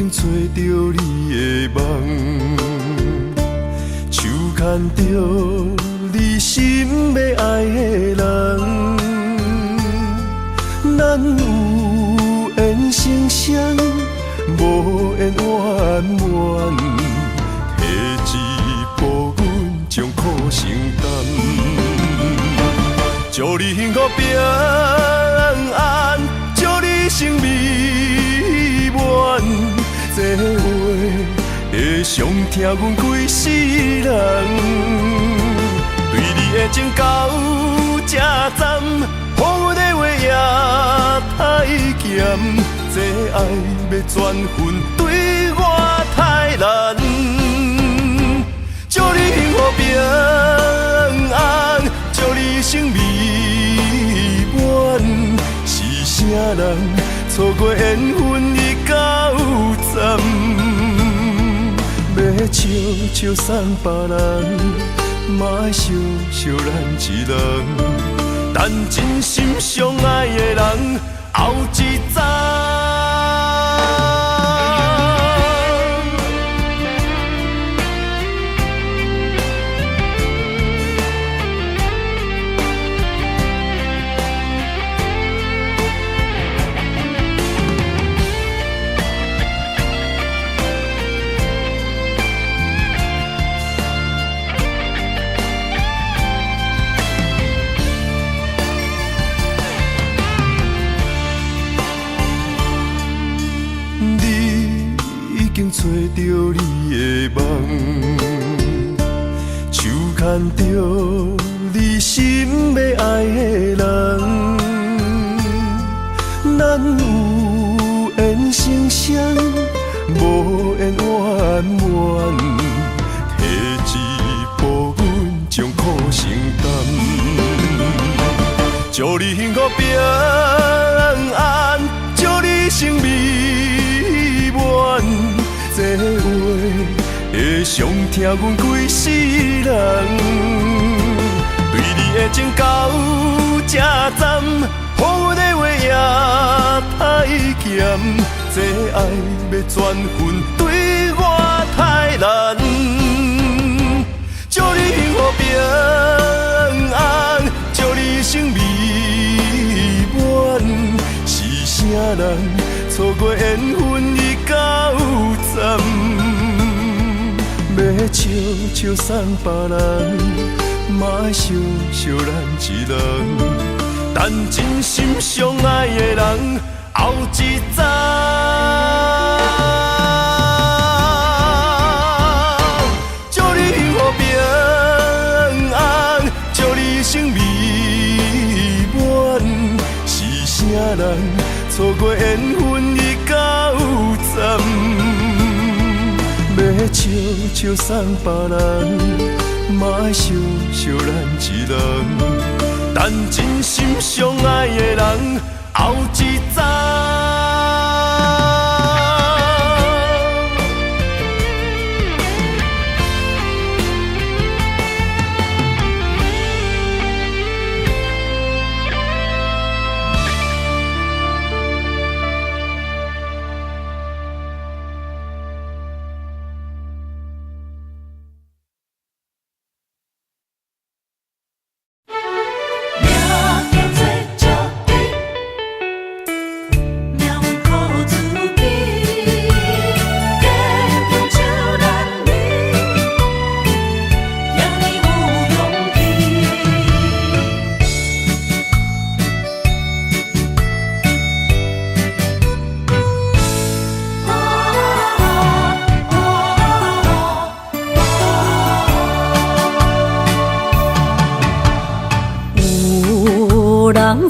经找到你的梦，手牵着你心要爱的人，咱有缘成双，无缘圆满，提一步阮将苦承担，祝你幸福平安，祝你生美满，这话会伤疼阮规世人，对你的情到这站，予阮的话也太咸，这爱要转分对我太难，祝你幸福平安，祝你生美满，是啥人错过缘分已到站，要笑笑送别人，嘛爱笑笑咱一人，等真心相爱的人后一站。找到你的梦，手牵着你心要爱的人，咱有缘成双，无缘圆满，提一步阮将苦承担，祝你幸福平安，祝你生美满，这话会伤疼阮规世人，对你的情到这站，予阮的话也太咸，这爱要转分对我太难，祝你幸福平安，祝你生美满，是啥人错过缘分已到站，要笑笑送别人，嘛爱笑笑咱一人，等真心相爱的人后一站。祝你幸福平安，祝你生美满，是啥人错过缘分已到站，要笑笑送别人，嘛爱笑笑咱一人，等真心相爱的人后一站。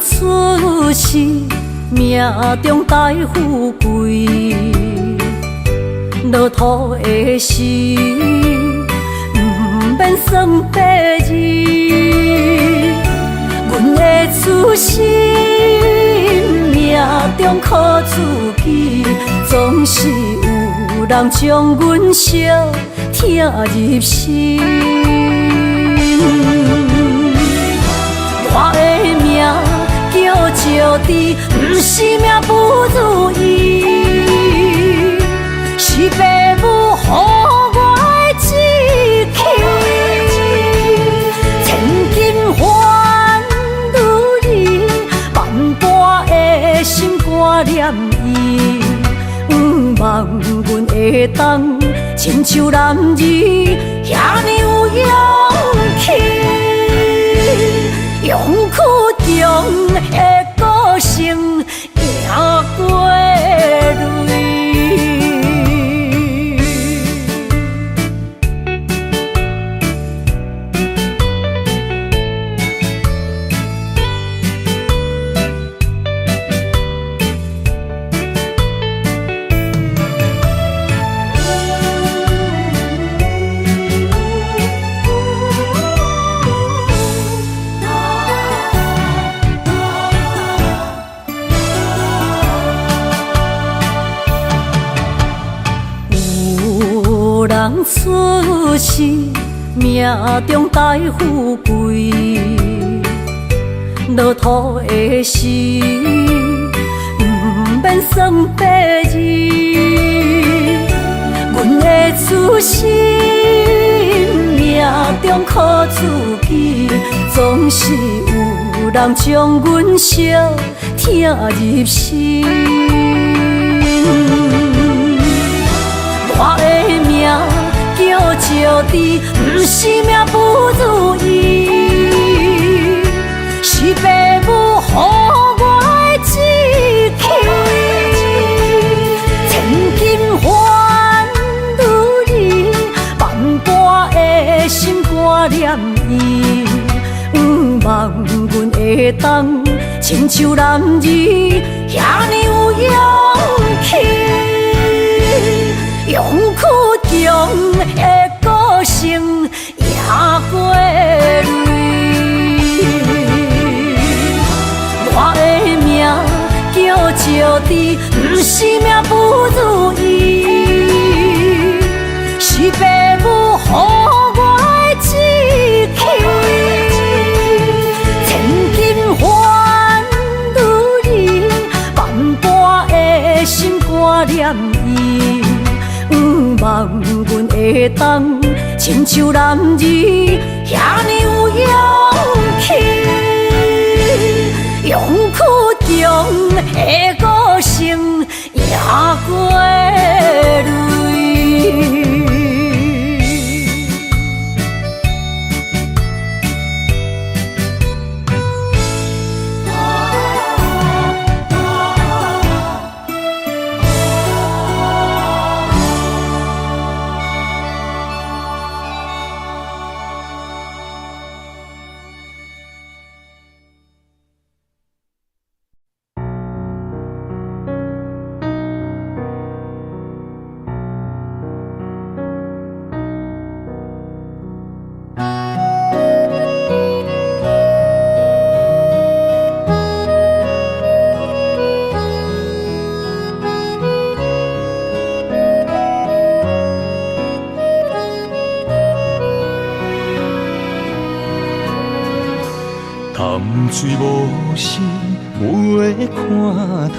出世命中带富贵，落土的时，不免算白字。阮的出身命中靠自己，总是有人将阮惜听入心。我的命叫石猪，不是命不如意。的心挂念伊，望阮会当亲像男儿遐尼有勇气，勇气中的个性赢过泪。人出世，命中带富贵，落土的时，不免算白字。阮的出身，命中靠自己，总是有人将阮惜听入心。我的命叫石地，不是命不如意，是父母予我的志气。千金换如意，万般的心挂念伊，望阮会当亲像男儿遐尼有勇气。勇气中的个性赢过泪，我的命叫石地，不是命不如意，是父母予我的志气。千金换如意，万般的心挂念伊。望阮会当亲像男儿遐尼有勇气，勇气中的个性赢过泪。水无心袂看透，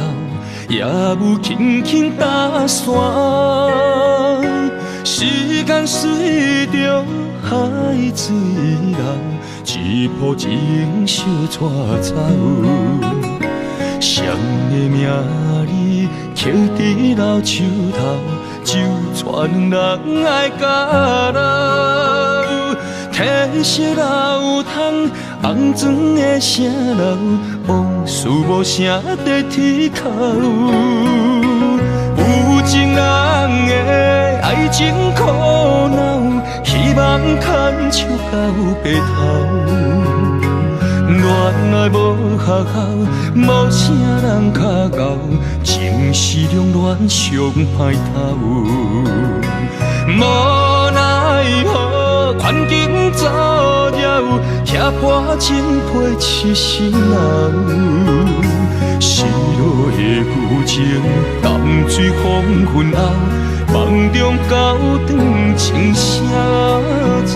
也有轻轻打散。时间随着海水流，一步情相带走。谁的名字刻伫老树头，就全人爱甲老。褪色老窗，红砖的城楼，往事无声在天口。有情人的爱情苦恼，希望牵手到白头。恋爱无学校，无啥人较教，情是中恋上歹头。无奈何，环境造谣，拆破真配痴心人。失落的旧情，淡水黄昏后，梦中高长情声走。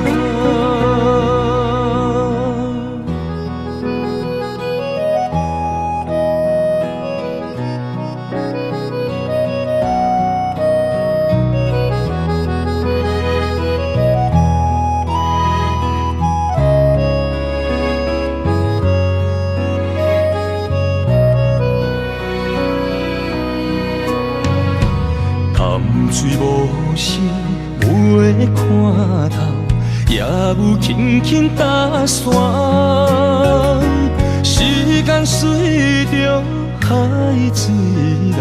水无声，无会看透，也有轻轻打散。时间随着海水流，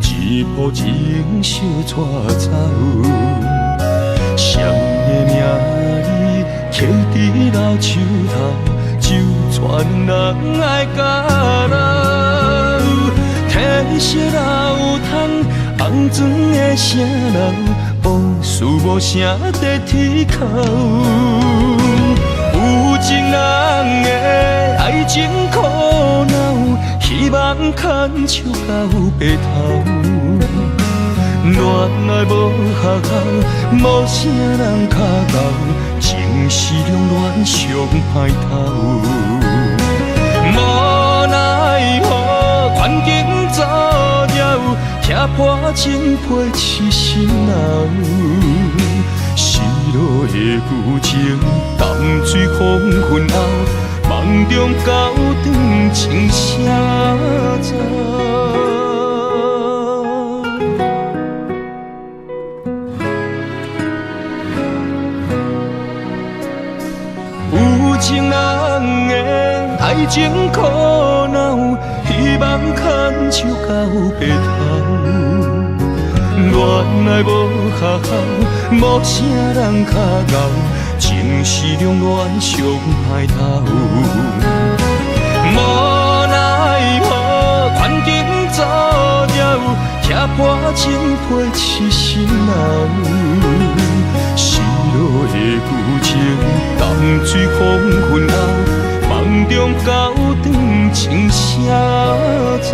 一步情相带走。谁的名字刻在老树头，就全人爱甲老。褪色老窗，红砖的城楼，往事无声在天口。有情人的爱情苦恼，希望牵手到白头。恋爱无学校，无啥人脚到，情是两恋上歹透。无奈何，环境造谣，听破情配痴心闹。失落的旧情，淡水黄昏后，梦中高长情声走。有情人的爱情苦恼，希望牵手到白头。恋爱无学校，无啥人脚到，情是两恋上歹透。无奈何，环境造谣，听破情配痴心闹。失落的旧情，淡水黄昏后，梦中高长情声走。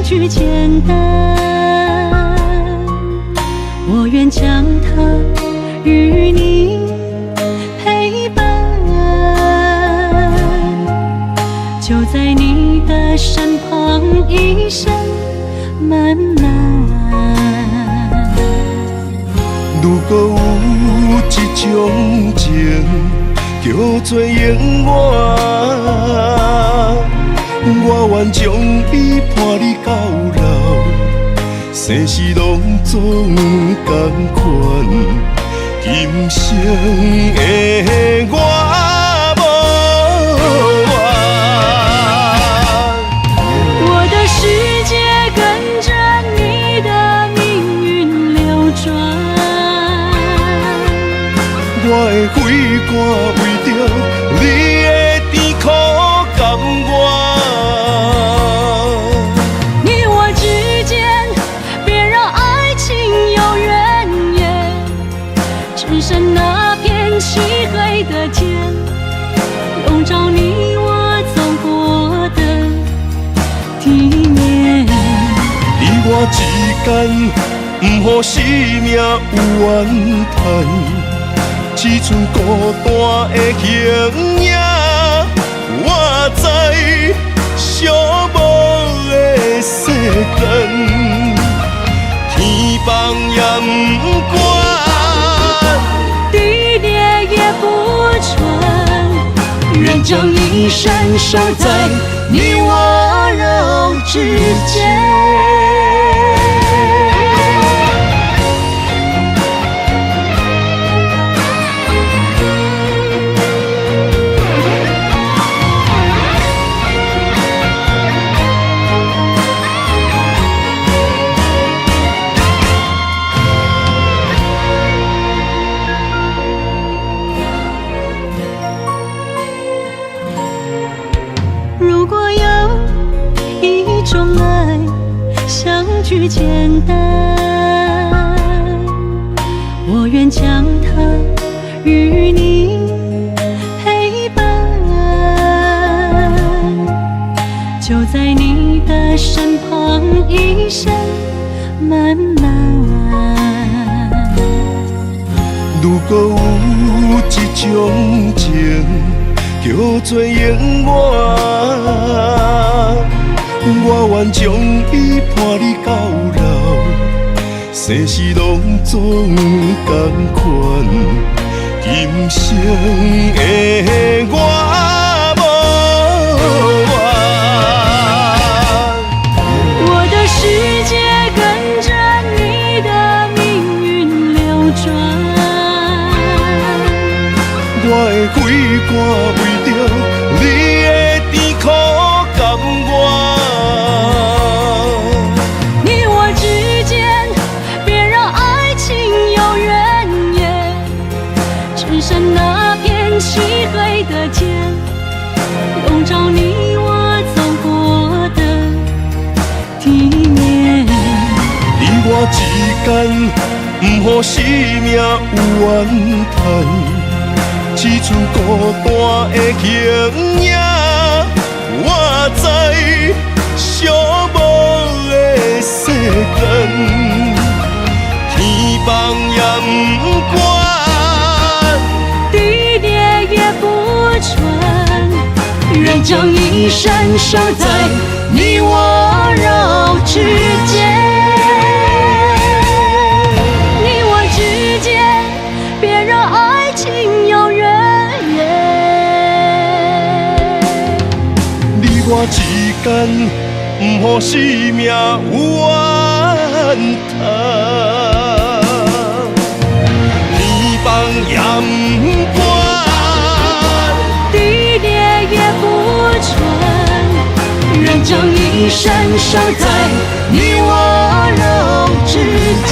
句简单，我愿将它与你陪伴，就在你的身旁，一生漫漫。如果有一种情，叫做永远。我愿将伊伴你到老，生死拢总同款。今生的我无怨，我的世界跟着你的命运流转，我的血汗为着你的甜苦甘愿。那片漆黑的街，笼罩你我走过的地面。你我之间，不予生命有怨叹，只剩孤单的形影。我知寂寞的世间，天放也不管。不传，愿将一生守在你我肉之间。句简单，我愿将它与你陪伴，就在你的身旁，一生漫漫。如果有一种情，叫做永远，我愿将伊伴你到老，生死拢总同款，今生的我无怨。我的世界跟着你的命运流转，我的血汗为着你的甜苦甘愿。你我之间，别让爱情有怨言，只剩那片漆黑的街，笼罩你我走过的地面。你我之间，不予生命有怨叹。只剩孤单的形影，我知寂寞的世间，天崩也不管，地裂也不穿，愿将一生守在你我肉之间。你我之间，别让爱情有怨言。你我之间，不予生命有怨叹。天崩也不管，地裂也不穿，愿将一生守在你我肉之间。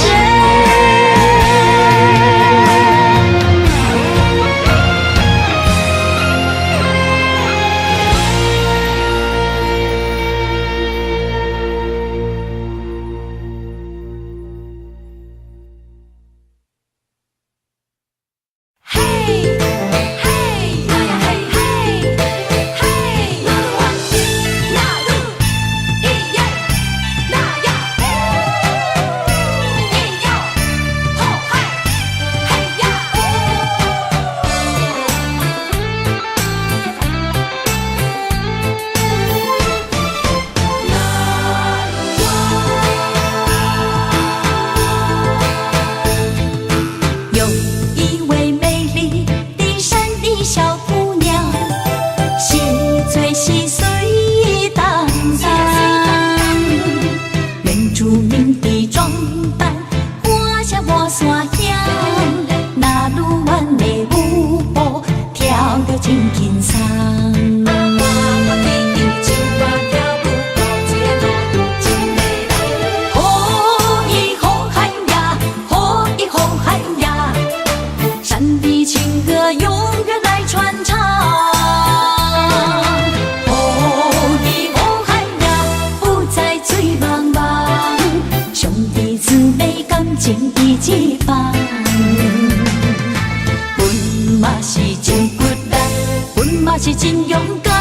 是真勇敢，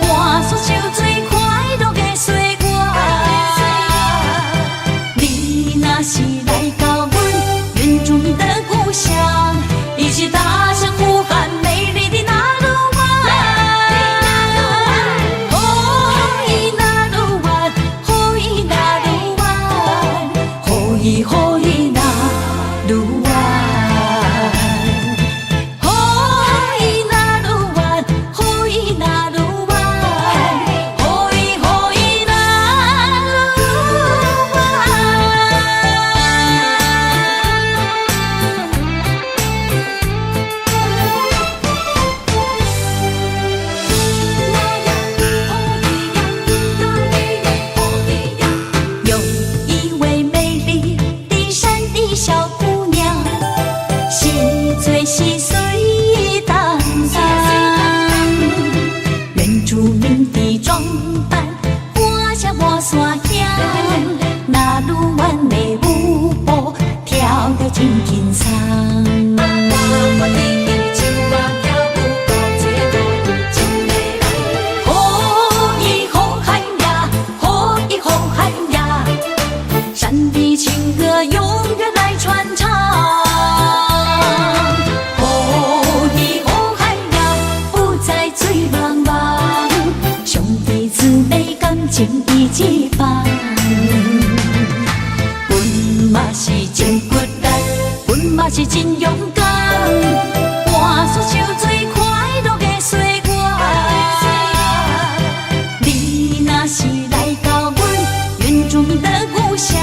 换出手最快乐的岁月。你若是来到阮远处的故乡，一起大声呼喊美丽的那鲁湾。哦，伊那鲁湾，哦，伊那鲁湾，哦，伊哦伊那鲁湾。嘛是真勇敢，换出手最快乐的岁月。你若是来到阮原住民的故乡，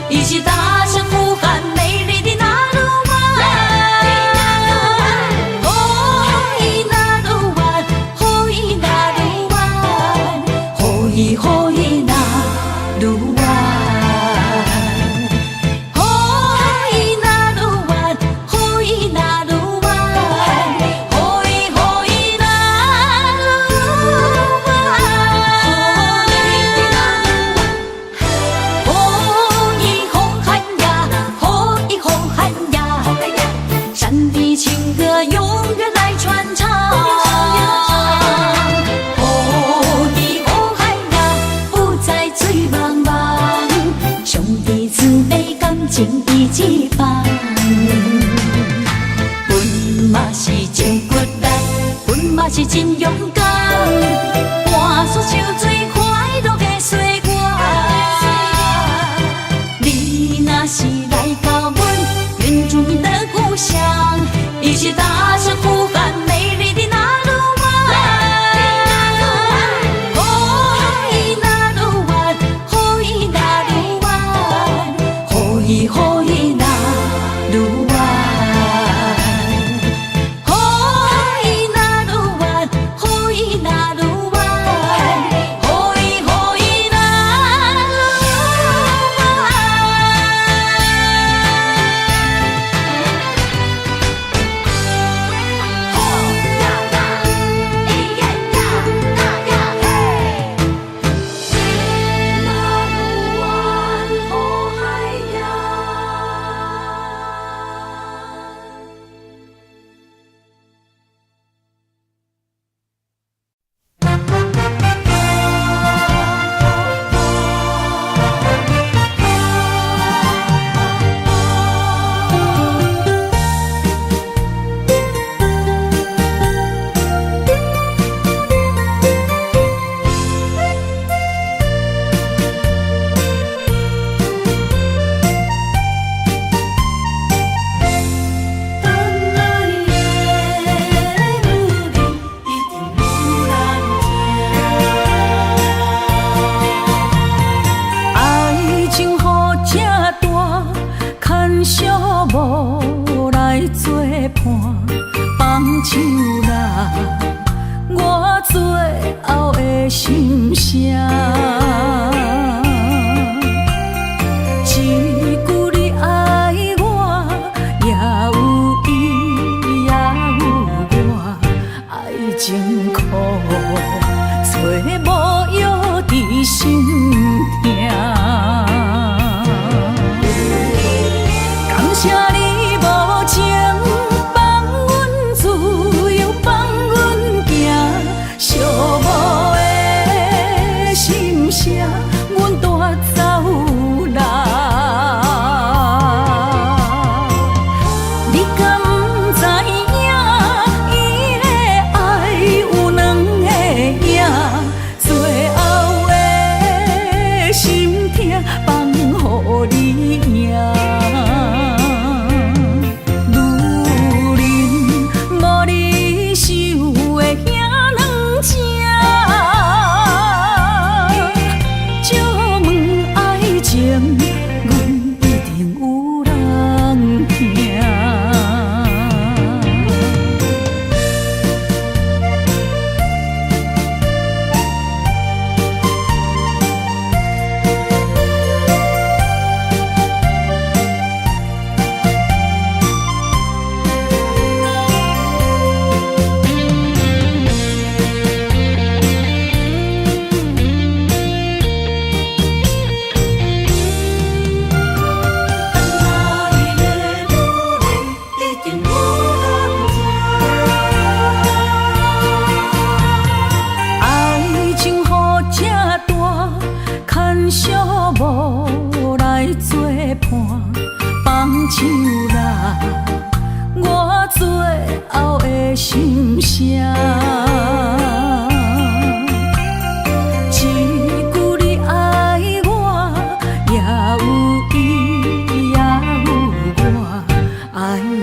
一起大声呼喊美丽的那鲁湾。哦伊那鲁湾，哦伊那鲁湾，哦伊哦伊那鲁湾。情义一方，阮嘛是真骨力，阮嘛是真勇敢，换出手最快乐的岁月。你若是来到阮原住民的故乡，一起大声呼喊美丽的那鲁湾。哦伊那鲁湾，哦伊那鲁湾，哦伊哦伊那鲁湾，哦伊那鲁湾，哦伊那鲁湾，哦伊哦伊那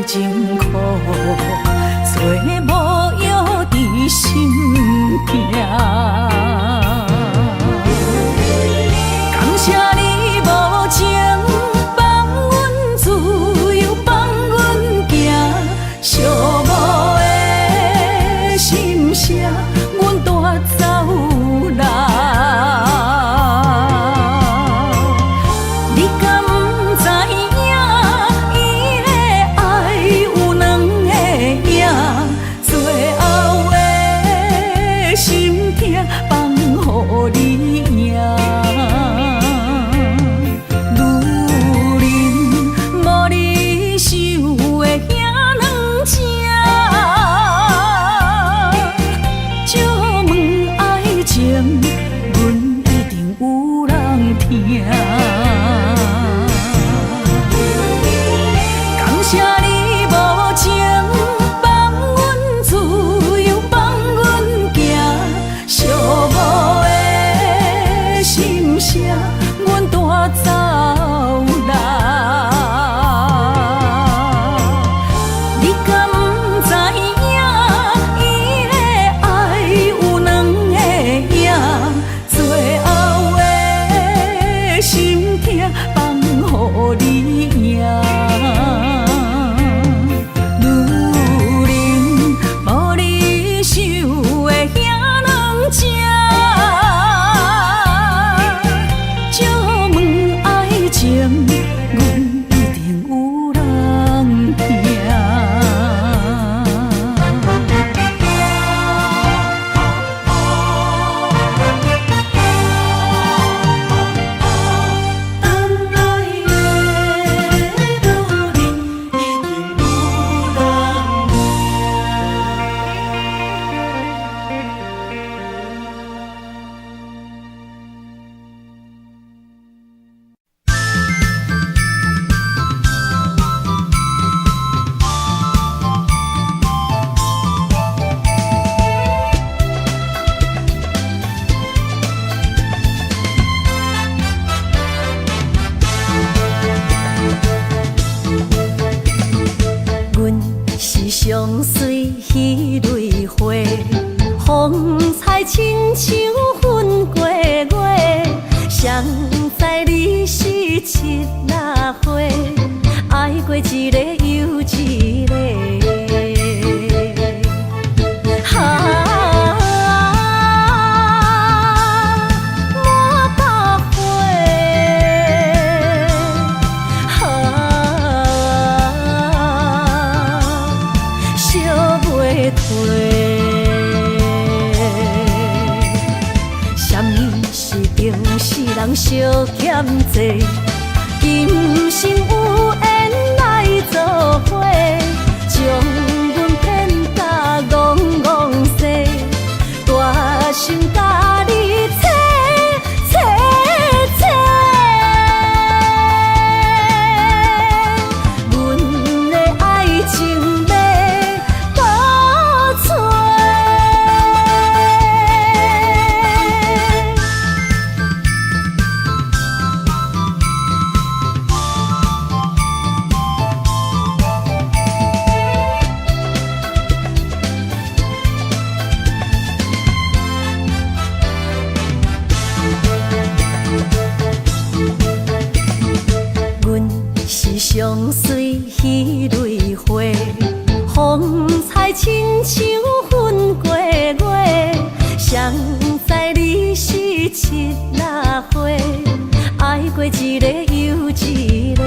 情苦，做无药伫心痛。感谢你无情放阮自由，放阮行，寂寞的心声，阮带走啦。相随彼蕊花，风采亲像云过月。谁知你是七月花，爱过一个又一个。人相欠债，今生有缘来做伙，将阮骗甲戆戆西，大心甲你切切切，阮的爱情要倒找。相随彼蕊花，风采亲像云过月。谁知你是七月花，爱过一个又一个。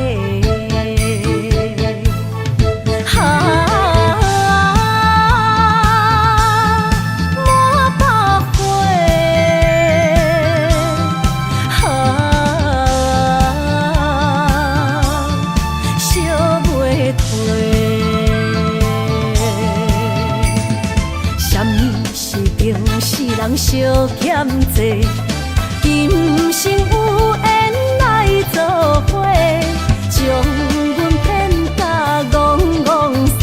人相欠债，今生有缘来做伙，将阮骗甲戆戆西，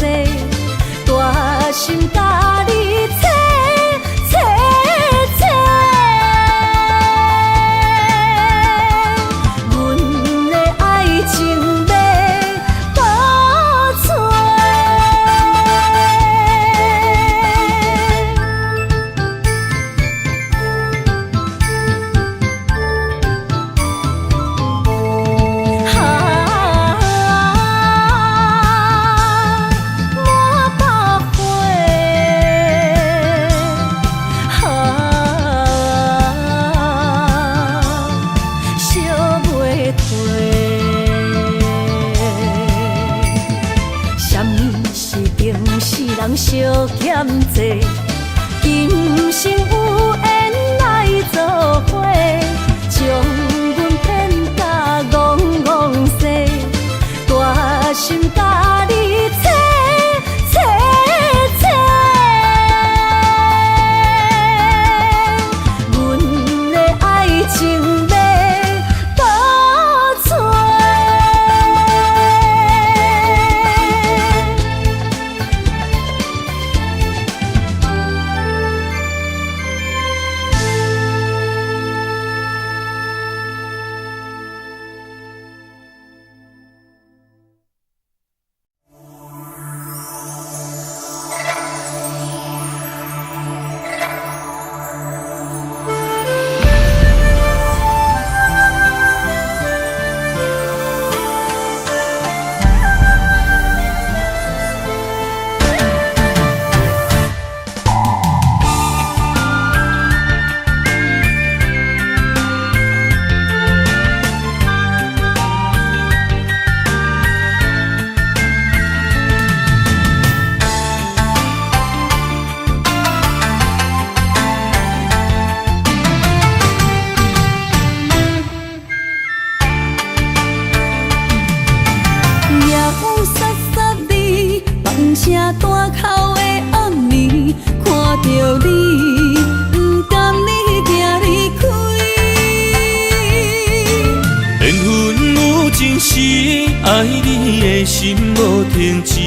大心甲你切切切，阮的爱情要倒找。人相欠债，今生有缘来做伙，将阮骗甲戆戆西，大心甲你切切切，阮的爱情要倒找。爱你的心无停止，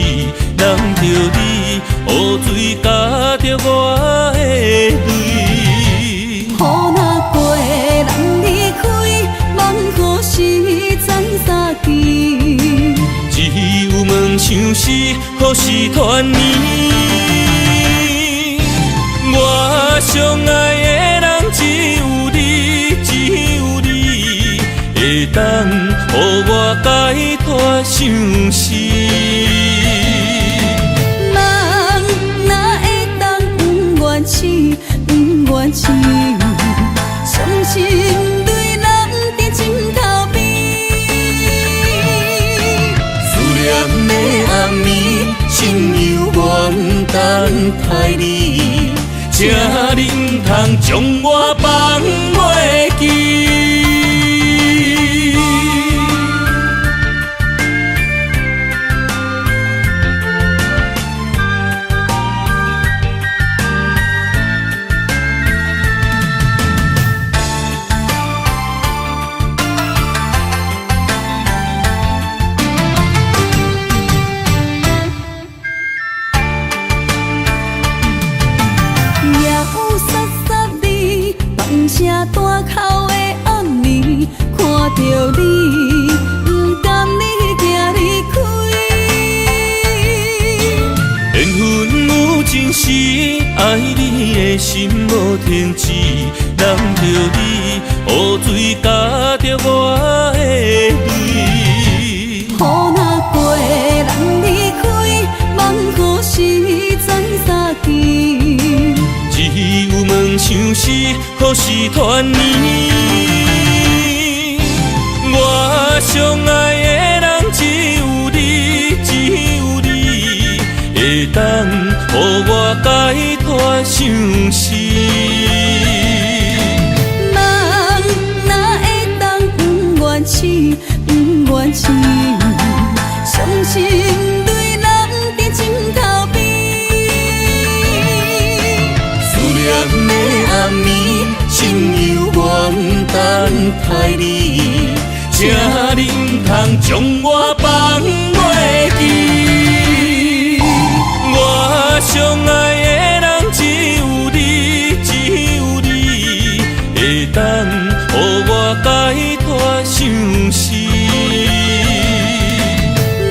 人着你，雨水加着我的泪。雨若过，人离开，望雨时怎相见？只有问像是何时团圆？我相爱的人只有你，只有你，会当予我解脱相思。人哪会当不愿痴，不愿痴？伤心对人伫枕头边，思念的暗暝，心犹原等待你，请你不通将我放袂记。声大口的暗暝，看着你，不甘你行离开。缘分有真实，爱你的心无停止，人着你，雨水加着我的泪。雨若过，人离开，望雨时怎相见？只有问像是何时团圆？我相爱的人只有你，只有你，会当予我解脱相思。人哪会当不愿痴，不愿痴？伤心对人伫枕头边。的暗暝，心犹原等待你，请你不通将我放袂记。我相爱的人只有你，只有你，会当予我解脱相思。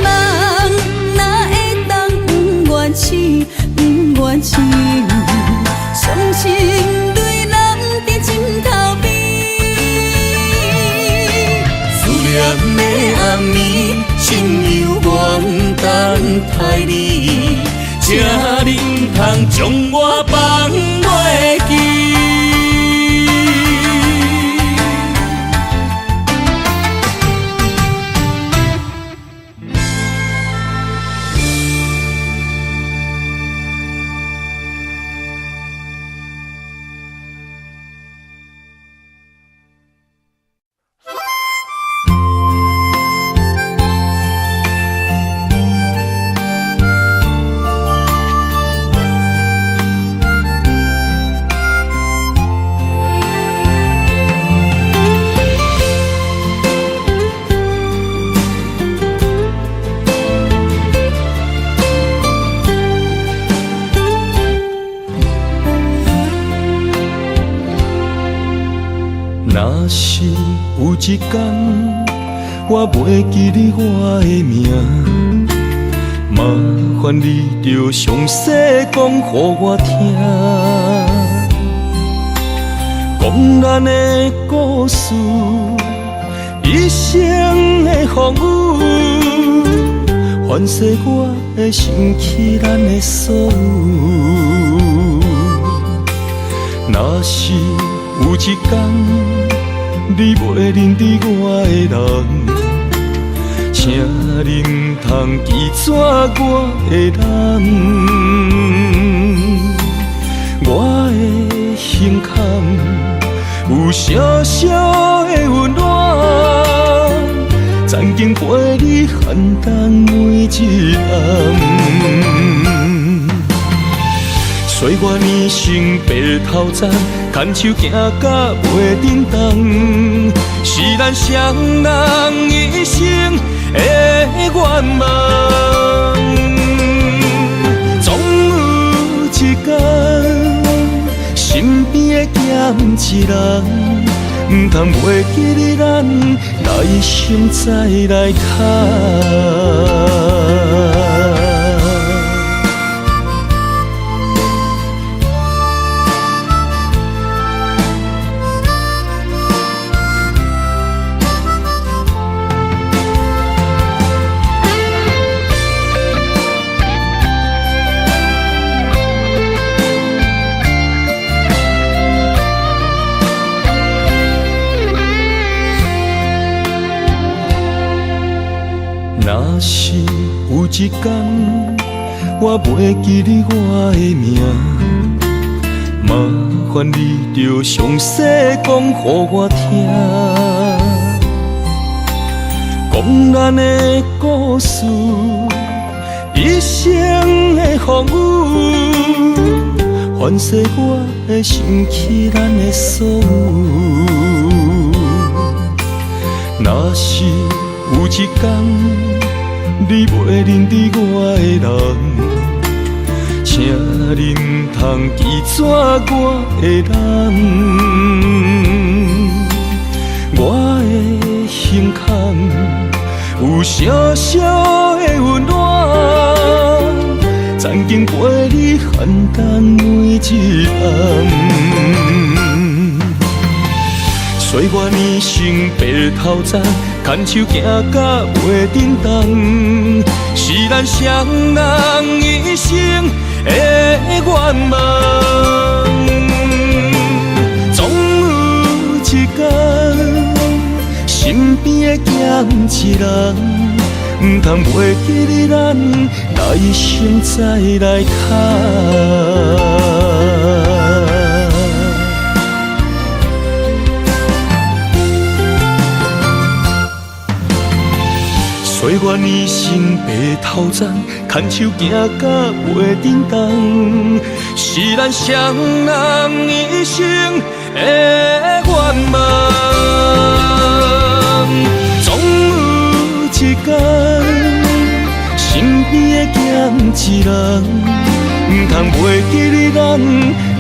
人哪会当不愿痴，不愿痴？伤心对人伫枕头边，思念的暗暝，心犹原等待你，请你不通将我放袂记。一天，我袂记你我的名，麻烦你着详细讲予我听，讲咱的故事，一生的风雨，反噬我的想起咱的所有。若是有一天你袂认得我的人，请你唔通记住我的人。我的胸坎有小小的温暖，曾经陪你寒冬每一暗。岁月年成白头鬃，牵手行到袂振动，是咱双人一生的愿望。总有一天，身边的咸一人，唔通袂记你咱来生再来看。若是有一天，我袂记你我的名，麻烦你着详细讲予我听，讲咱的故事，一生的风雨，反噬我的想起咱的所有。若是有一天你袂认得我的人，请你唔通记住我的人。我的胸坎有小小的温暖，曾经陪你寒冬每一暗。岁月年成白头鬃，牵手行到袂振动，是咱双人一生的愿望。总有一天，身边的咸一人，唔通袂记你咱来生再来看。岁月年成白头鬃，牵手行到袂振动，是咱双人一生的愿望。总有一天，身边的咸一人，唔通袂记你咱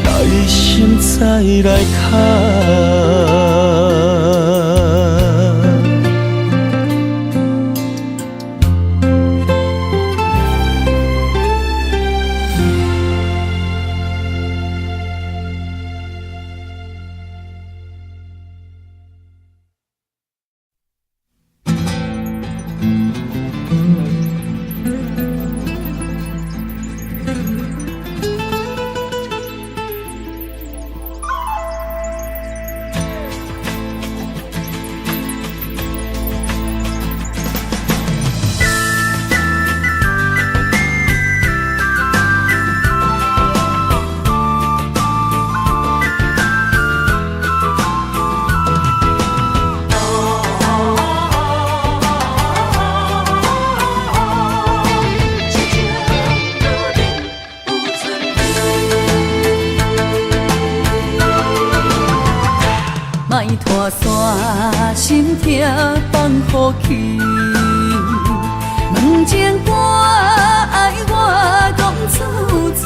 来生再来看。拖山心痛放乎去，问情歌爱我讲出嘴，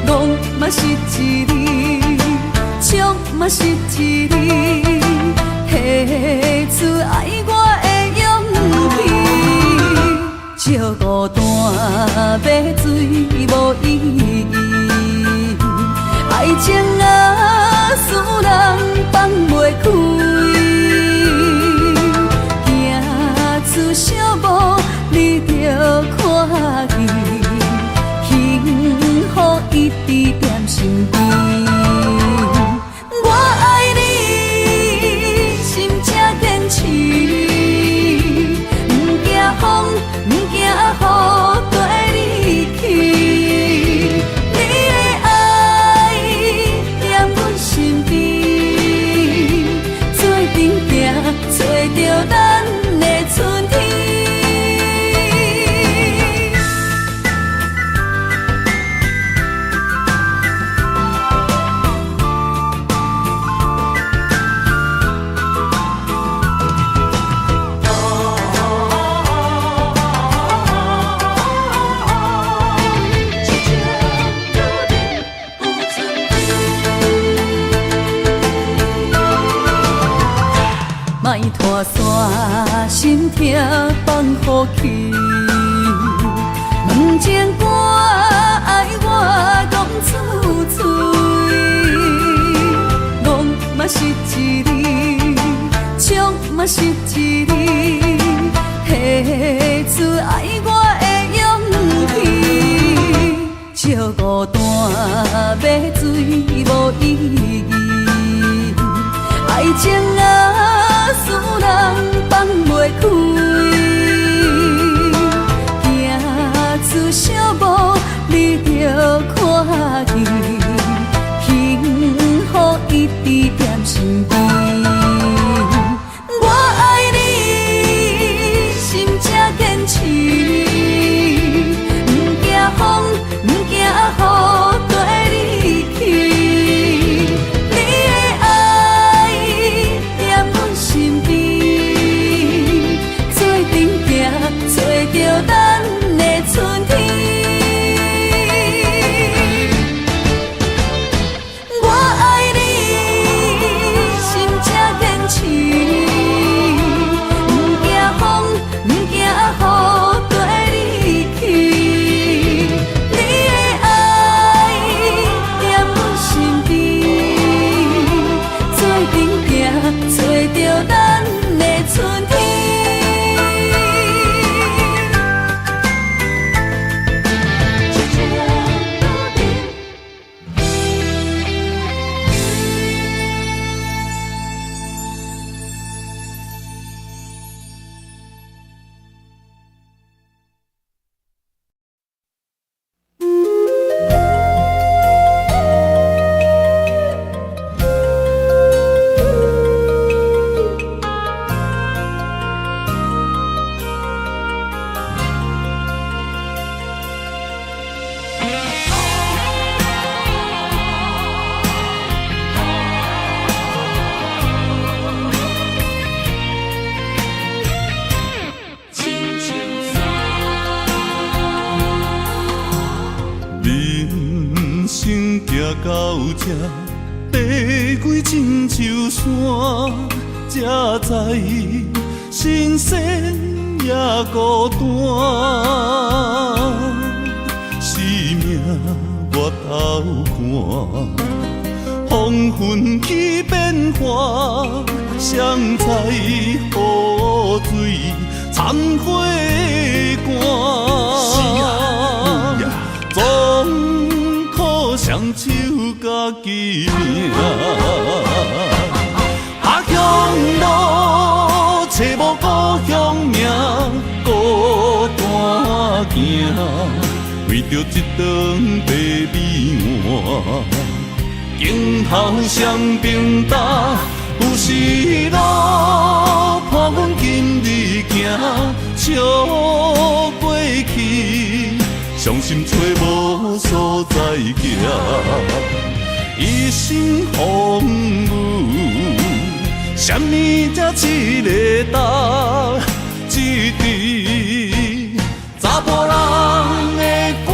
戆嘛是一字，唱嘛是一字。石孤单要水无意义，爱情啊，使人放袂开，行出小步你着看见，幸福一直踮身边。我爱你，心正坚持，不惊风，不惊雨，跟你去。你的爱踮阮身边，做阵行，找着咱的春天。莫拖山，心痛放乎去。问情歌爱我讲出嘴，戆嘛是一字，唱嘛是一字，提出爱我的勇气。石孤单要水无意义，爱情啊，使人放袂开，行出小步你着看见，幸福一直踮身边。我爱你，心正坚持，不惊风，不惊雨，跟你去。你的爱踮阮身边，做阵行，找着咱的春天。我爱你，心正坚持，不惊风，不惊雨，跟你去。你的爱踮阮身边，做阵行，找着咱的春天。人生行到这，爬过亲像山，才知新鲜也孤单。生命我头看，风云起变化，谁知雨水掺花汗。总靠双手家己命，下乡路找无故乡名，孤单行，为着一顿白米碗，今后双平担，有时路伴阮今日行，笑过去。伤心找无所在行，一生风雨，什么才一个答？一支查甫人的歌。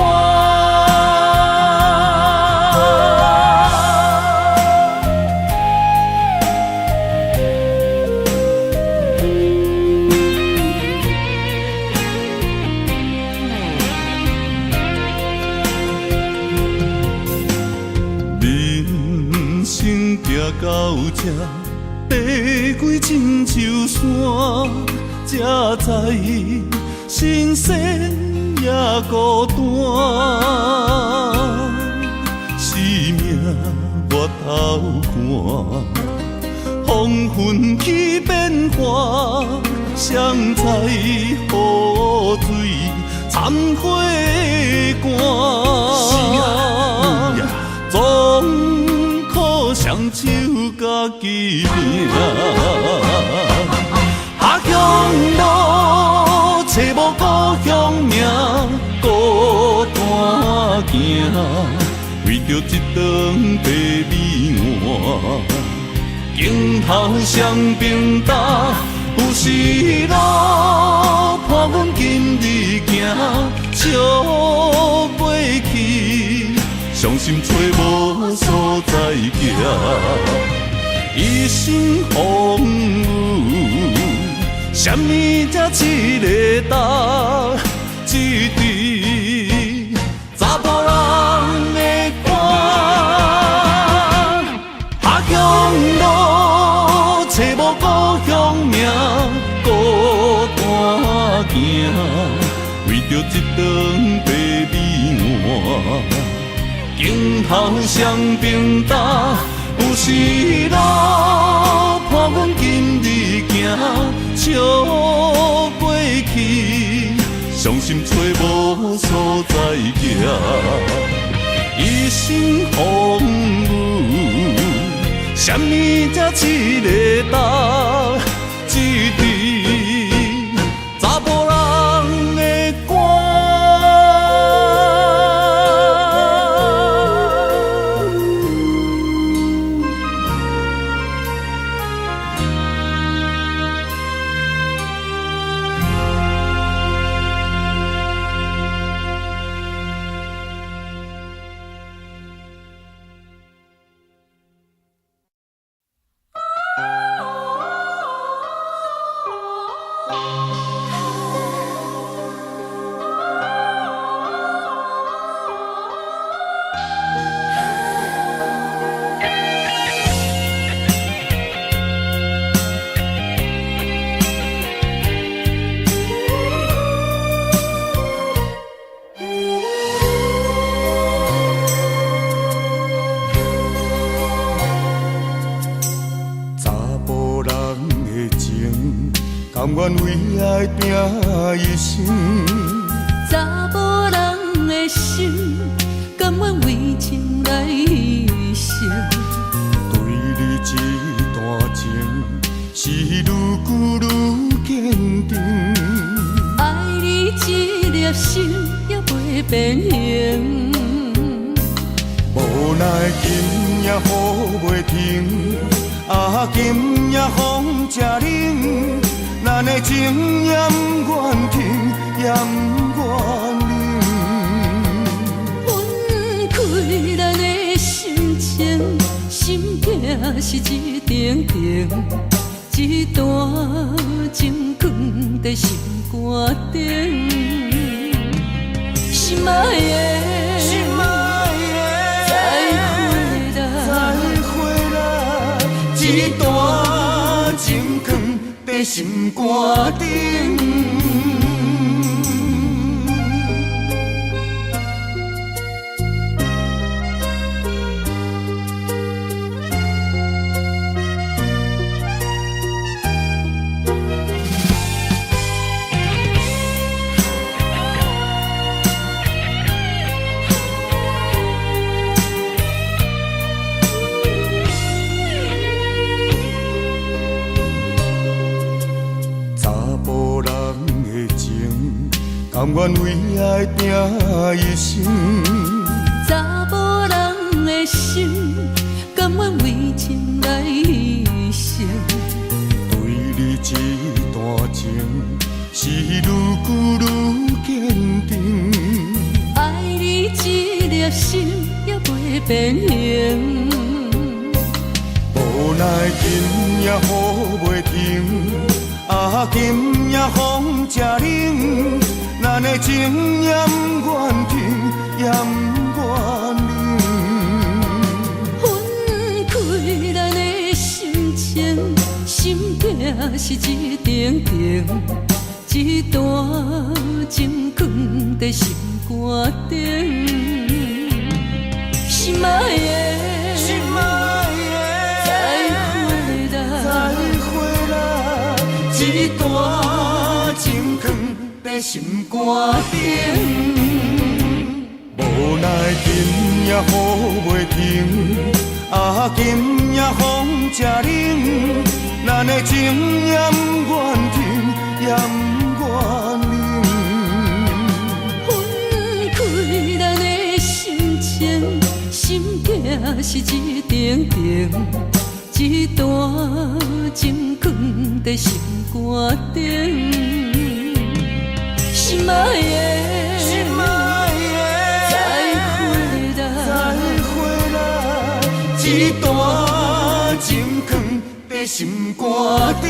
到这，爬几深秋山，才知新鲜也孤单。生命越头寒，黄昏起变化，谁知雨水掺火寒。总靠双手家己拼。下乡路，找无故乡名，孤单行，为着一顿白米碗。镜头双边搭，有时路伴阮今日行，笑过去，伤心找无所在行。一生风雨，什么才一个答？一滴查甫人的肝。下乡路，找无故乡名，孤单行，为着一顿白米碗。镜头双边搭，有时路伴阮今日行，笑过去，伤心找无所在行。一生风雨，什么才一个答？一滴查甫人的肝。甘愿为爱拼一生，查某人的心，甘愿为情来牺牲。对你这段情，是愈久愈坚定。爱你一粒心也袂变形。无奈今夜雨袂停，今夜风正冷。咱的情也不愿停，也不愿冷。分开咱的心情，心痛是一定定，一段情放在心肝顶。心爱的，再回来，一段情放在心肝顶。甘愿为爱拼一生，查某人的心，甘愿为情来牺牲。对你这段情，是愈久愈坚定。爱你一粒心也袂变形。无奈今夜雨袂停，今夜风正冷。咱的情也不愿停，也不愿冷。分开咱的是一点点，一段情放在心肝顶。心爱的，心爱的，再回来，一段情放在心肝顶。无奈今夜雨袂停，今夜风正冷，咱的情也不愿停，也不愿冷。分开咱的心情，心境是一点点，一段情放在心肝顶。心爱的，心爱的，再回来，一段情放在心肝顶。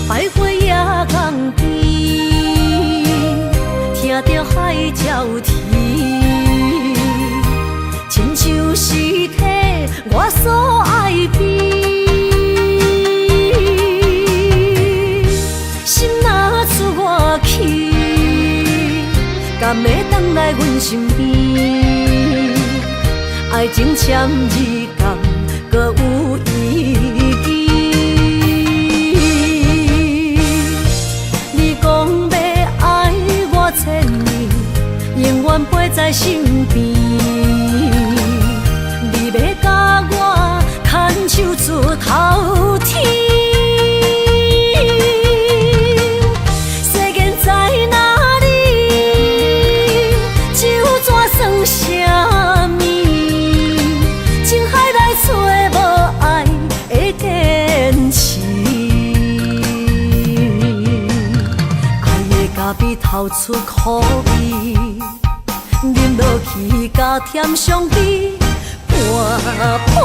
徘徊夜港边，听着海鸟啼，亲像是体我所爱边。心若出我去，敢会回来阮身边？爱情签字讲，搁有意义。千年，永远陪在身边。你要甲我牵手出头天，世间在哪里？就怎算啥物？情海来找无爱的坚持。咖啡透出苦味，饮落去加添伤悲，伴伴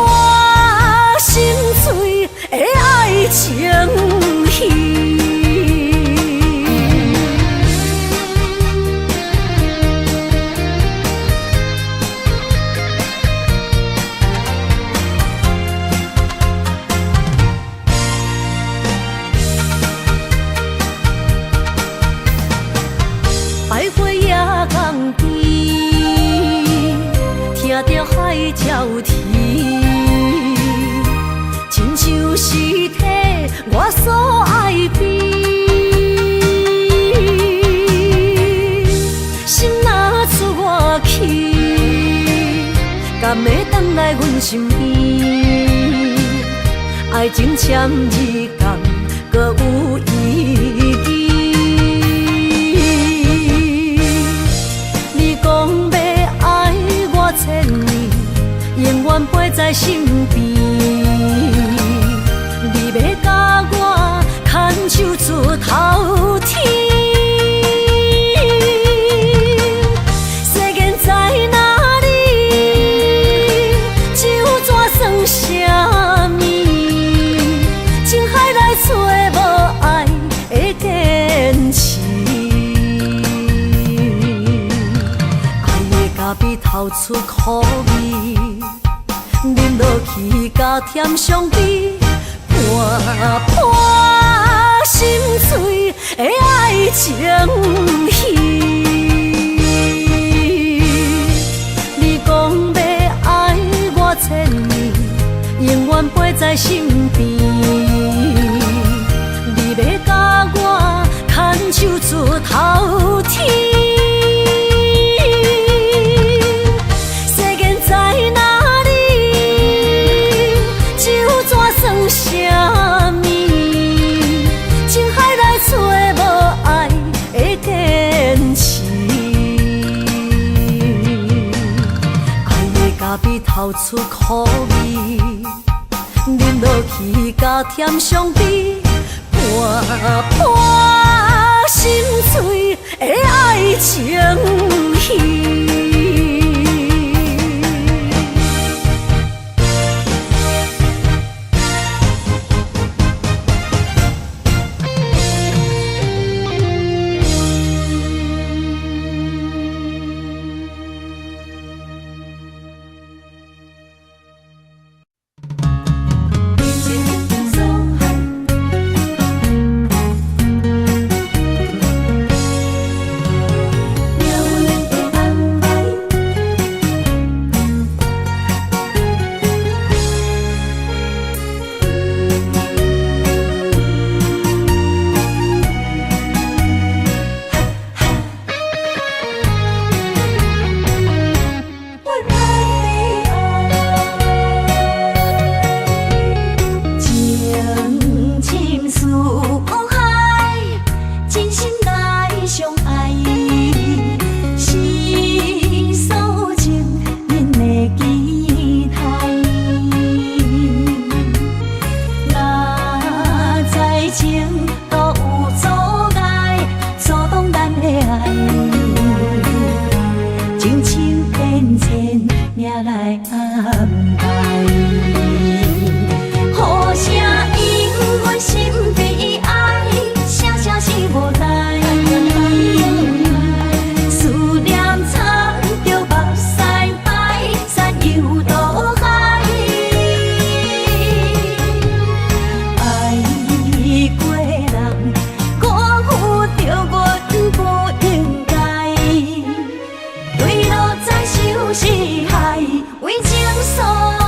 心碎的爱情戏。徘徊夜港边，听着海鸟啼，亲像是体我所爱边。心若出我去，敢会回来阮身边？爱情签字讲，搁有意义。千年，永远陪在身边。你要甲我牵手出头天，世间在哪里？就怎算啥物？情海来找无爱的坚持。咖啡透出苦味，饮落去加添伤悲，伴伴心碎的爱情戏。你讲要爱我千年，永远陪在身边。你要甲我牵手出头天。在哪里？就怎算啥透出苦味，饮落去加添伤悲，伴伴心碎的爱情戏。为情所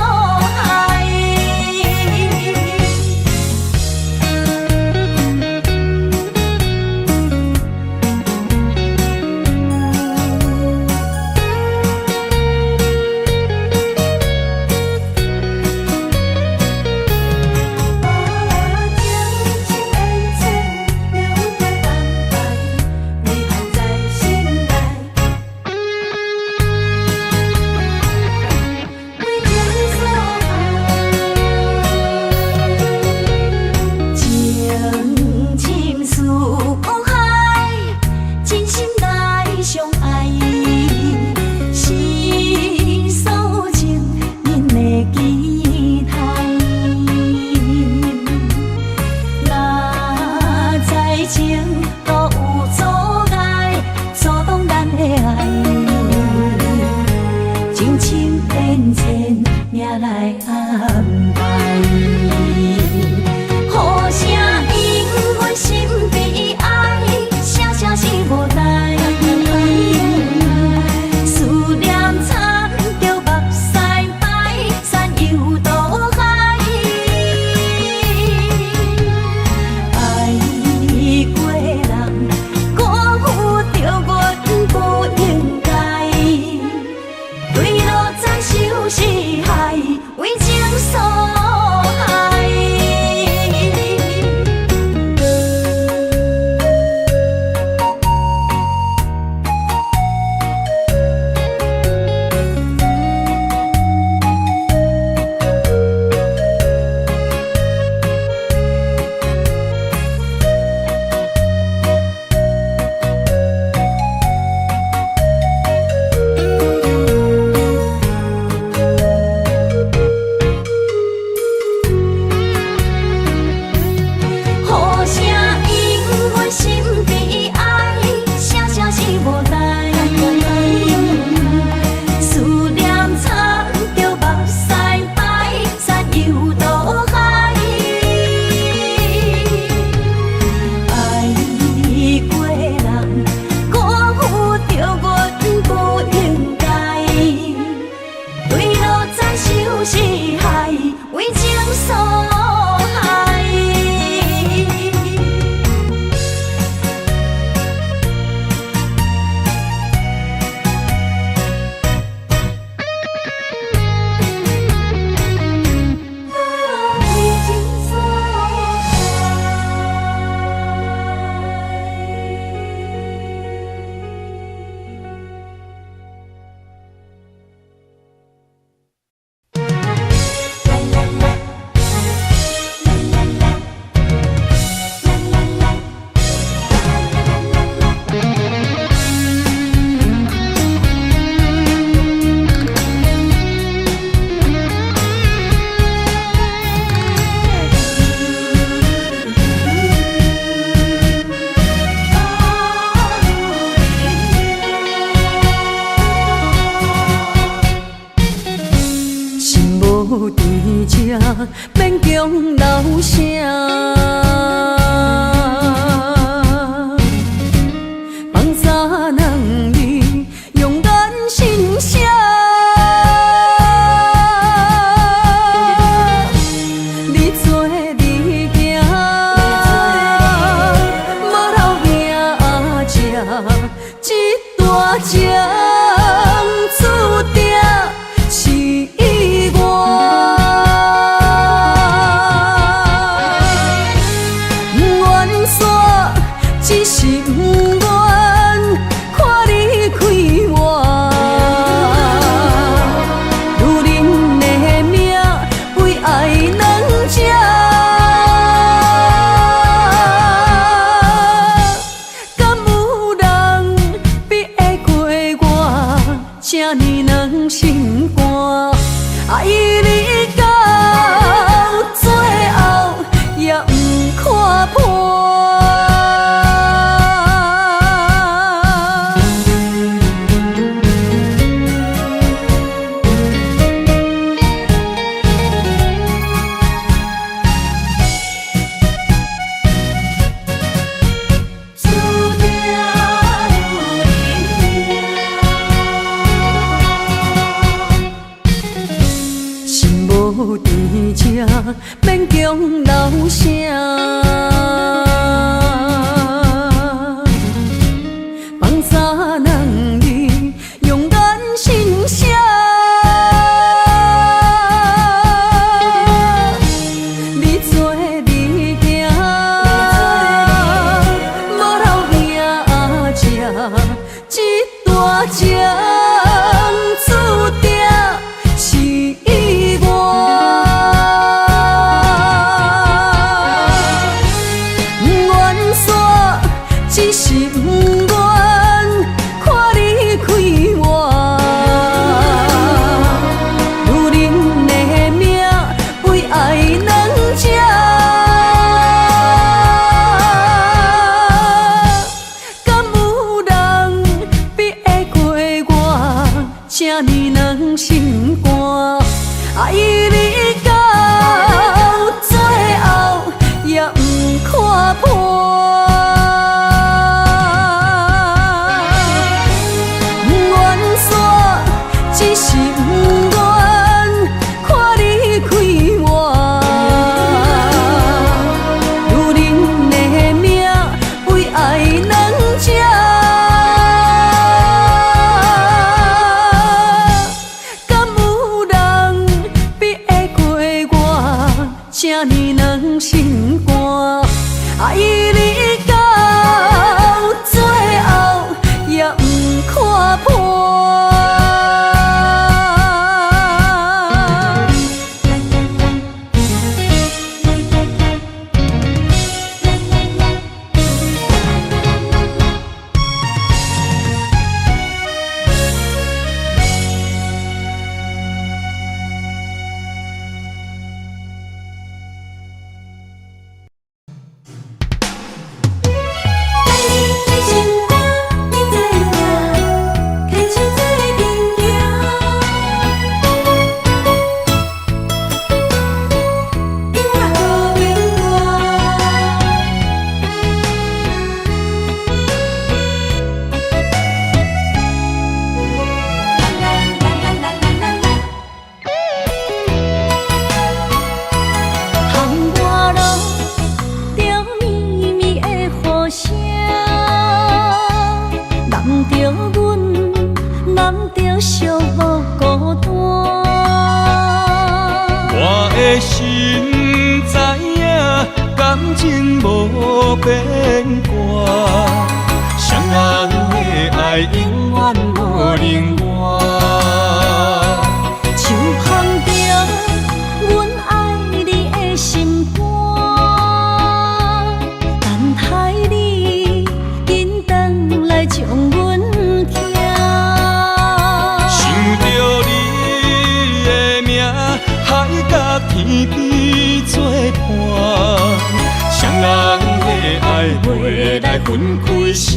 无伫这，免强留声。放三人你勇敢心声，你做你行，无留名这大情注定是我。愿煞只是不愿看你开我，如恁的命为爱两只，敢有人比会过我这呢软心肝？爱你到最后也不看破。无伫这，免强留声。放三人你勇敢心声，你做你行，无留名这大情注定是我。愿煞只是不愿看你开我，如恁的命为爱两只，敢有人比会过我这呢软心肝？爱你到最后也不看破。愿煞只是不愿看你开我，如恁的命为爱两只，敢有人比会过我这呢软心肝？爱你到最后也不看破。心知影，感情无变卦，双人的爱永远无冷漠。就放着阮爱你的心肝，等待你紧转来将阮听。想着你的名，海甲天边作伴，双人的爱袂来分开声。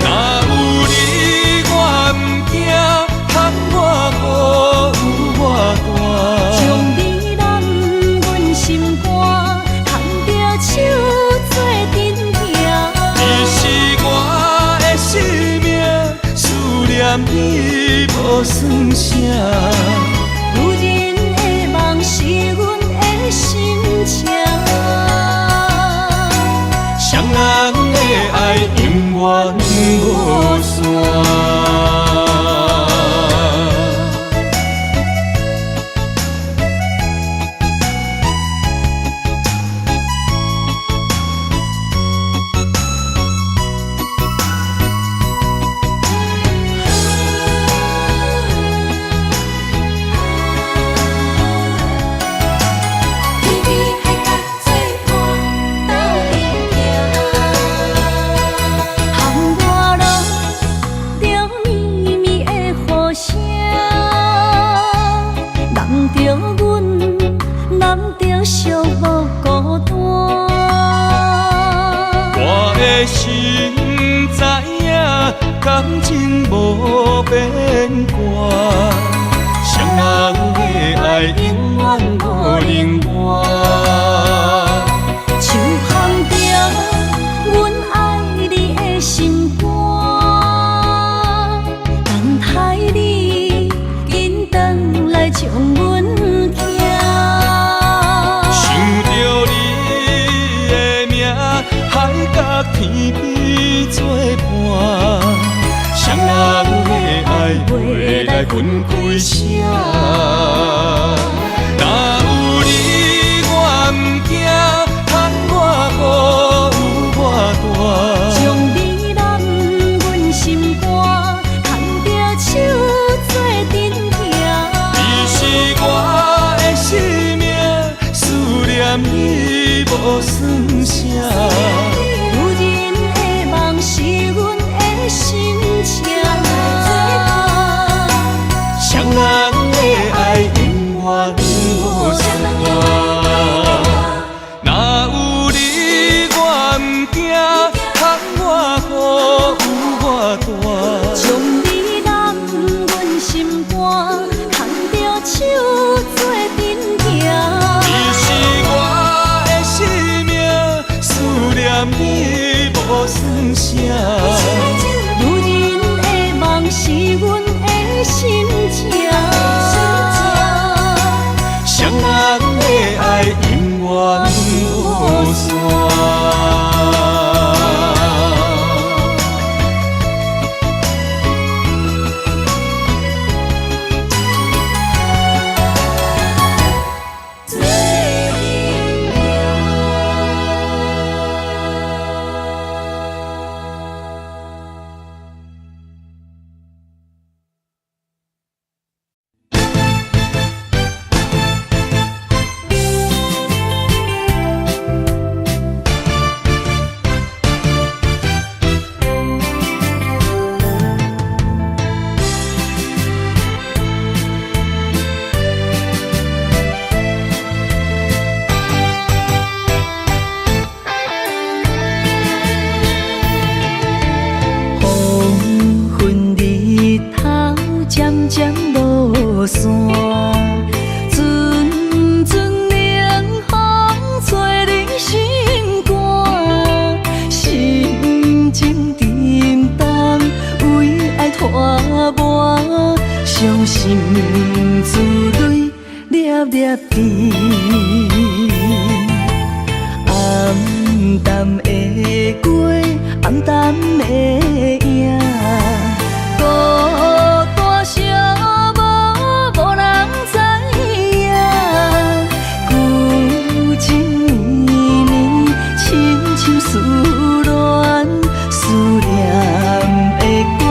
若有你我毋惊，通我无念你无算啥。女人的梦是阮的心情，双人的爱永远无散。心知影，感情无变卦，双人的爱永远无冷漠。手放着阮爱你的心肝，等待你紧转来将阮惊。想着你的名，海角天边作伴，双人的爱袂来分开谁。若有你我毋惊，窗外雨有我大。将你揽阮心肝，牵着手做阵行。你是我的生命，思念你无算啥。心情，双人的爱永远无散。若有你我毋惊，窗外雨有我大。将你揽阮心肝，牵着手做阵行。你是我的生命，思念你无算啥。是阮的心情，双人的爱永远无散。伤心珠泪粒粒滴，暗淡的过，暗淡的影，孤单寂无人知影，旧情绵绵，亲像思恋，思念的歌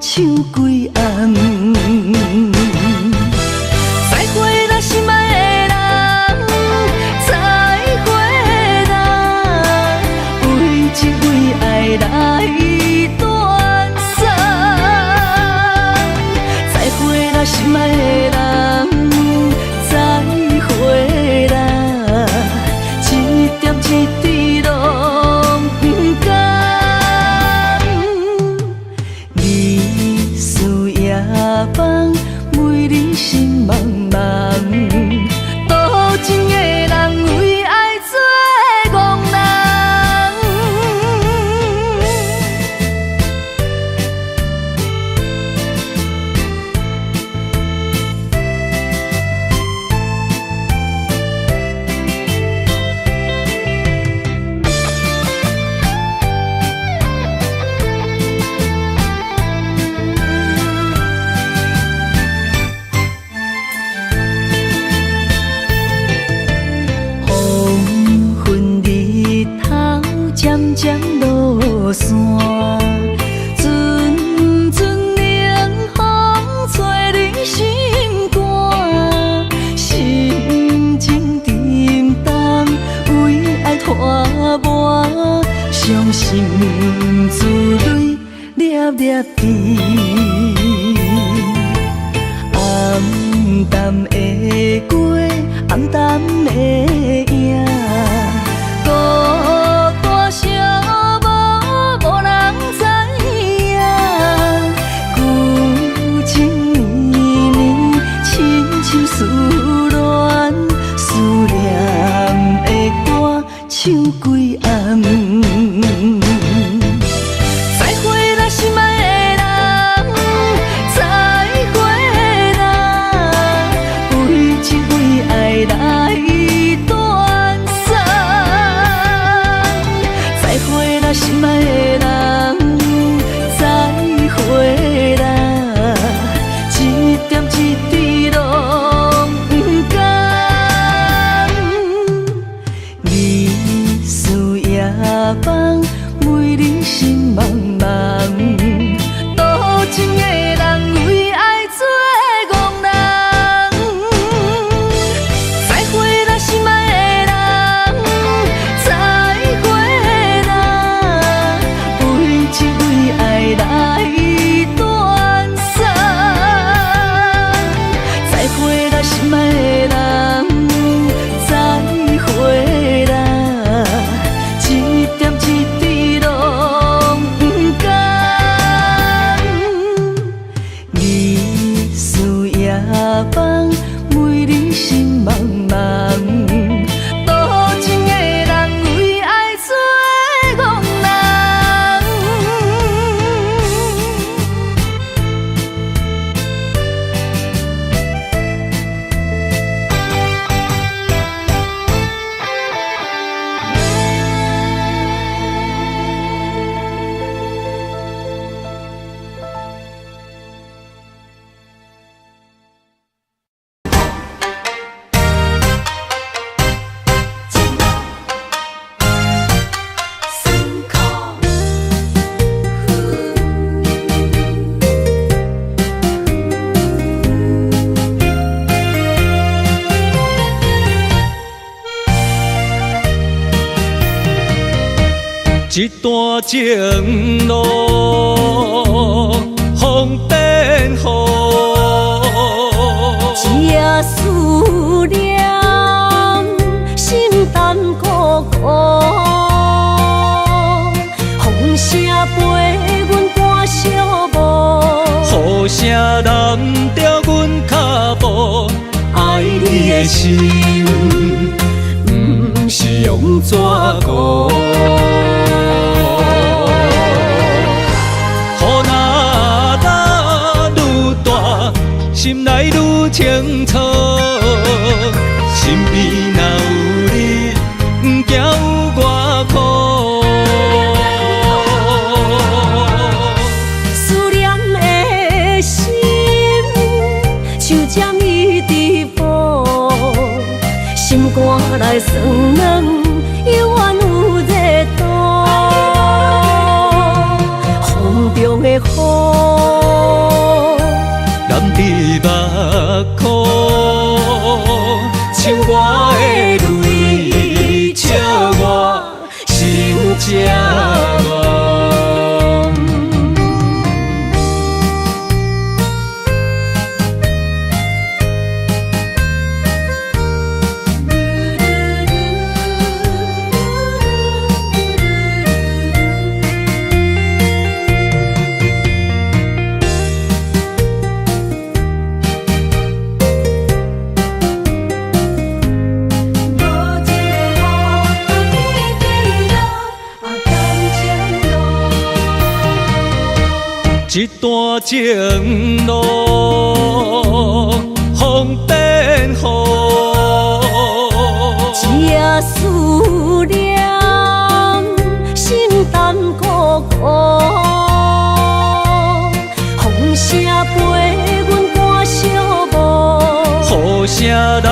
唱几暗。再会啦，心爱的人，再会啦，为情为爱来大伤心珠泪粒粒滴，暗淡的过，暗淡的影，孤单寂寞，无人知影。旧情绵绵，亲像思恋，思念的歌唱几暗。再会啦，心爱的人，再会啦，为情为爱来断送。再会啦，心爱的人，再会啦，一点一滴拢不甘。日思夜梦，每日心茫茫，多情的人为爱做憨人。再会啦，心爱的人，再会啦，为情为爱来断送。再会啦，心爱的人，再会啦，一点一滴拢不甘。日思夜梦，每日心茫茫，多情的人为爱做憨人。一段情路，风变雨，一夜思念，心淡孤孤。风声陪阮赶小步，雨声淋着阮脚步，爱你的心，不是用纸糊。心内愈清楚，身边若有你，不惊有我苦。思念的心，像针一直补，心肝内酸软，犹原有热度。风中的雨，你目眶，像我的泪，笑我心这乱。一段情路，风变雨，一夜思念，心淡孤孤。风声陪阮赶小步，雨声淋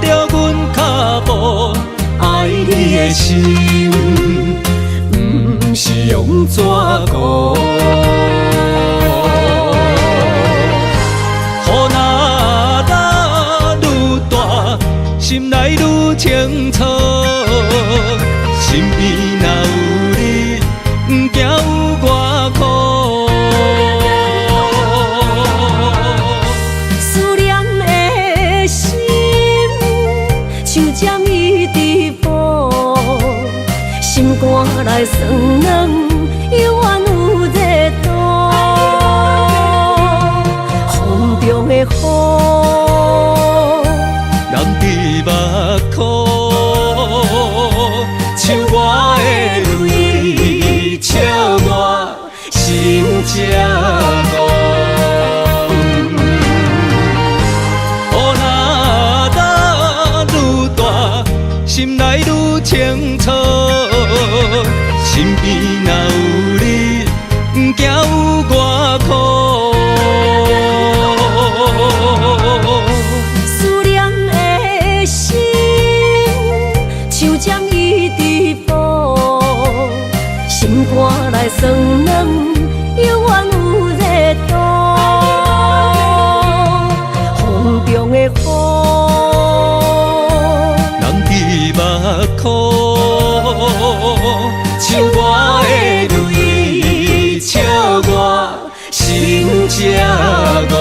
着阮脚步，爱你的心，不是用纸糊。心内愈清楚，身边若有你，有外苦。思念的心，像针伊直补，心肝内酸软，犹原有热度。风中的雨，人伫目眶，像我的泪，笑我心这戆。雨若打愈大，心内愈清楚。身边若有你，不惊有外苦。思念的心，像针伊直补，心肝内酸软，犹原有热度。风中的雨，人伫目眶，像我的泪，笑我心这戆。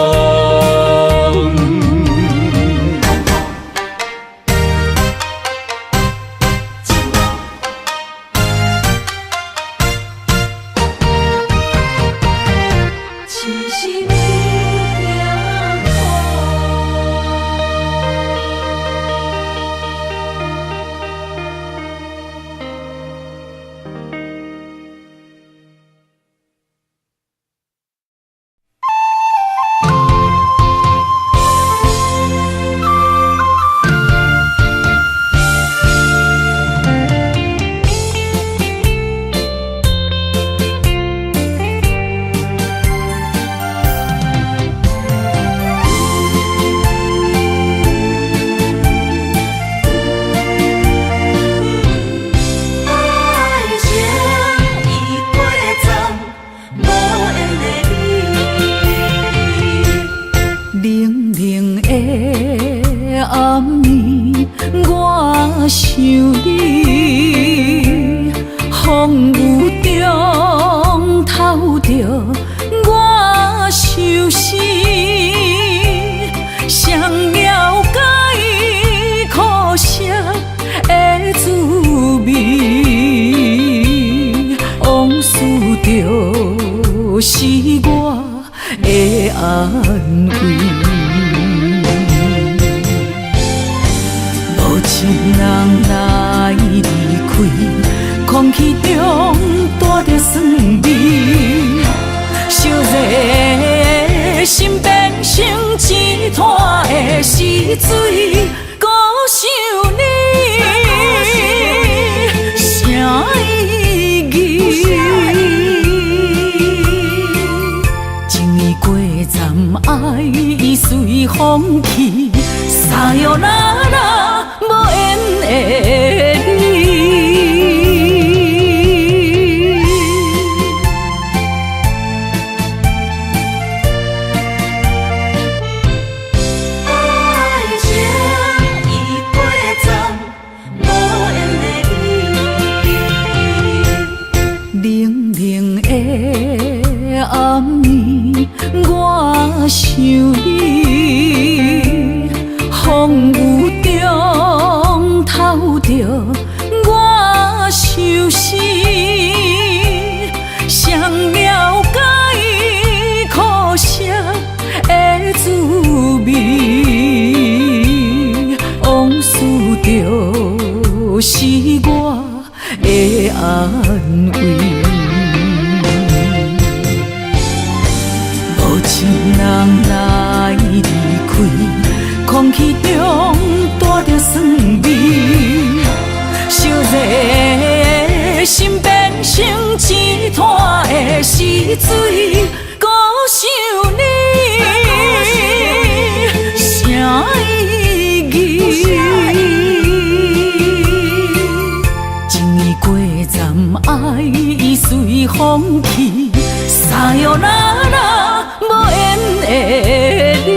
只是你惊苦。爱情已过站，无缘的你。冷冷的暗暝，我想你，风雨中透着我伤心，谁了解苦涩的滋味？往事就是我的安慰。无情人来离开，空气中带着酸味，烧热心变成一滩的死水，孤想你，啥意义？情已过站，爱已随风去，撒哟那拉，无缘的你。爱情已过站，无缘的你。冷冷的暗暝，我想你，风雨中透着我伤心，谁了解苦涩的滋味？往事就是我的安慰。无情人来离开，空气中带着酸味，烧热心变成一滩的死水，孤想你，啥意义？情已过站，爱已随风去，撒哟那拉，无缘的你。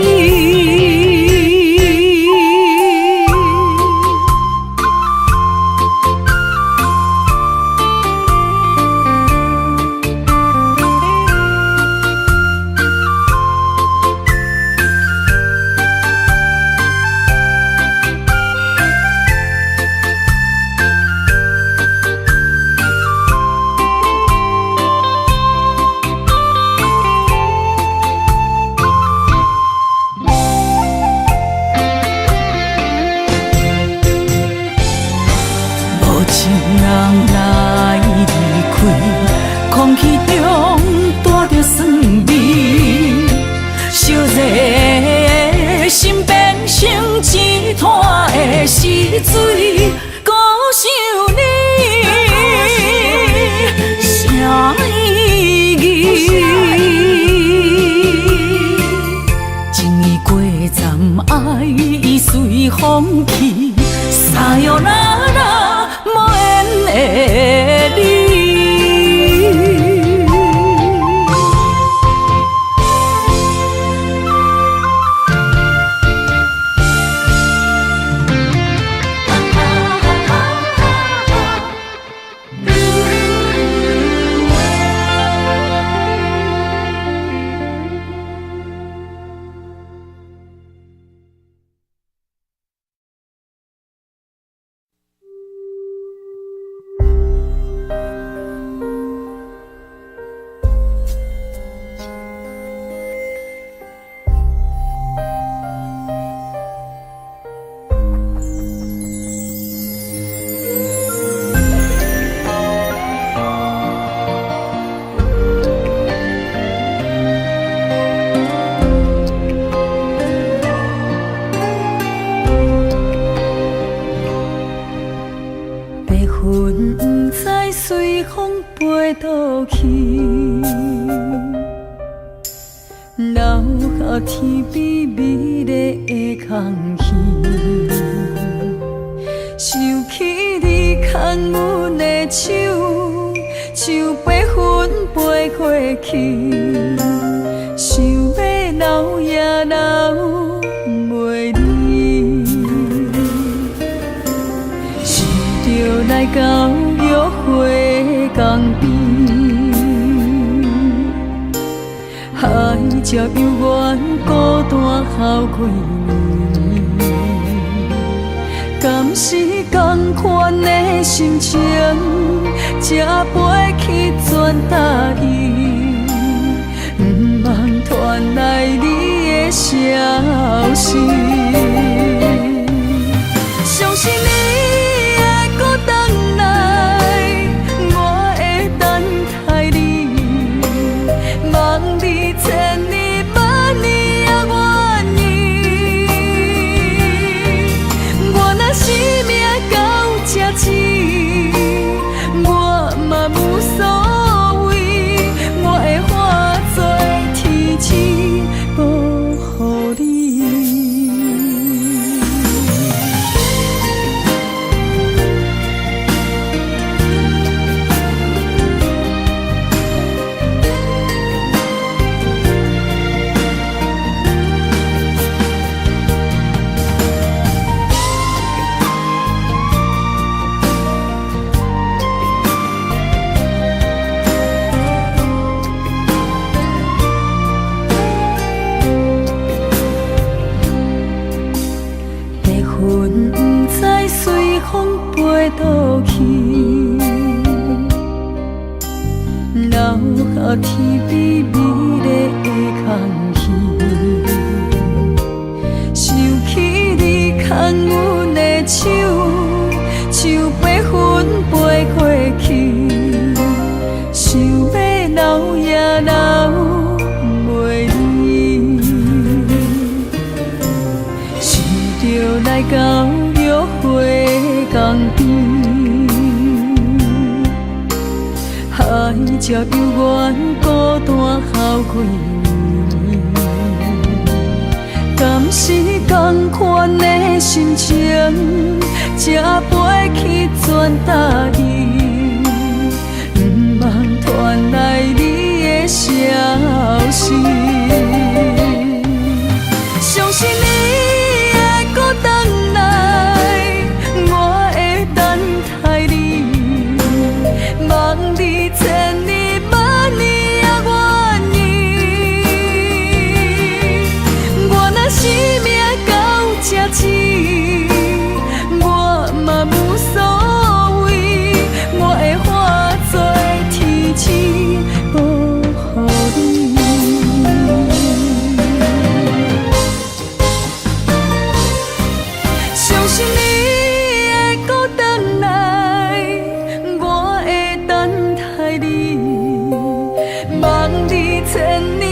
放弃，撒哟那拉无缘的你。留下天边美丽的空气，想起你牵阮的手，像白云飞过去，想要留也留袂离，是着来到约会江边。爱才犹原孤单好几年，敢是同款的心情，才飞去全答应，不茫传来你的消息。相信你会搁回来，我会等待你，望你千年万年也愿意。我若生命到这止，我嘛无所谓，我会化作天使保护你。倒去，留下天边美丽的空气，想起你牵阮的手，像白云飞过去，想要留也留袂离，是着来到约会江边。爱才犹原孤单好几年，敢是同款的心情，才飞去全答应，不茫传来你的消息。相信你会搁回来，我会等待你，望你千年万年也愿意。我若生命到这止，我嘛无所谓，我会化作天使保护你。相信你会搁回来，我会等待你，望你千年。